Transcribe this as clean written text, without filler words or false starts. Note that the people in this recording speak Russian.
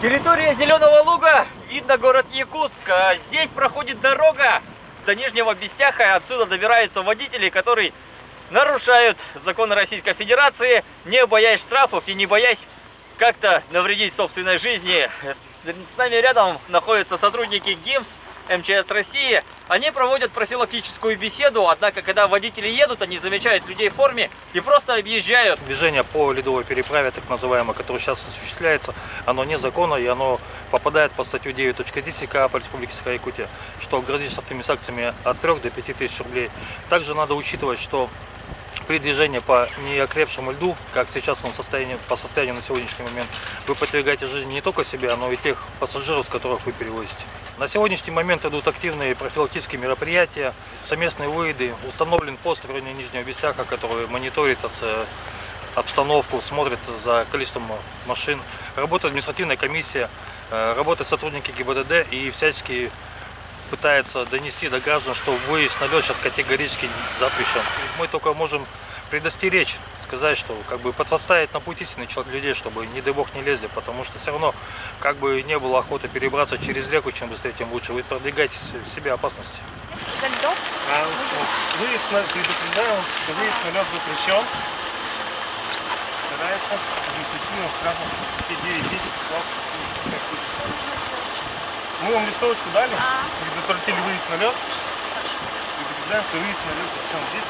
Территория Зеленого Луга, видно город Якутск. Здесь проходит дорога до Нижнего Бестяха. Отсюда добираются водители, которые нарушают законы Российской Федерации, не боясь штрафов и не боясь как-то навредить собственной жизни. С нами рядом находятся сотрудники ГИМС, МЧС России. Они проводят профилактическую беседу, однако, когда водители едут, они замечают людей в форме и просто объезжают. Движение по ледовой переправе, так называемое, которое сейчас осуществляется, оно незаконно и оно попадает под статью 9.10 КАП Республики Саха-Якутия, что грозит штрафными санкциями от 3 до 5 тысяч рублей. Также надо учитывать, что при движении по неокрепшему льду, как сейчас он по состоянию на сегодняшний момент, вы подвергаете жизни не только себя, но и тех пассажиров, с которых вы перевозите. На сегодняшний момент идут активные профилактические мероприятия, совместные выезды. Установлен пост в районе Нижнего Бестяха, который мониторит обстановку, смотрит за количеством машин. Работает административная комиссия, работают сотрудники ГИБДД и всячески пытается донести до граждан, что выезд на лед сейчас категорически запрещен. Мы только можем предостеречь, сказать, что подставить на путь истинный человек людей, чтобы, не дай бог, не лезли, потому что все равно, не было охоты перебраться через реку, чем быстрее, тем лучше. Вы продвигаете себе опасности. Выезд предупреждаем, что выезд на лед запрещен. Старается административным штрафом 9-10. Мы вам листовочку дали, предотвратили выезд на лед. Предупреждаем, что выезд на лед запрещен здесь,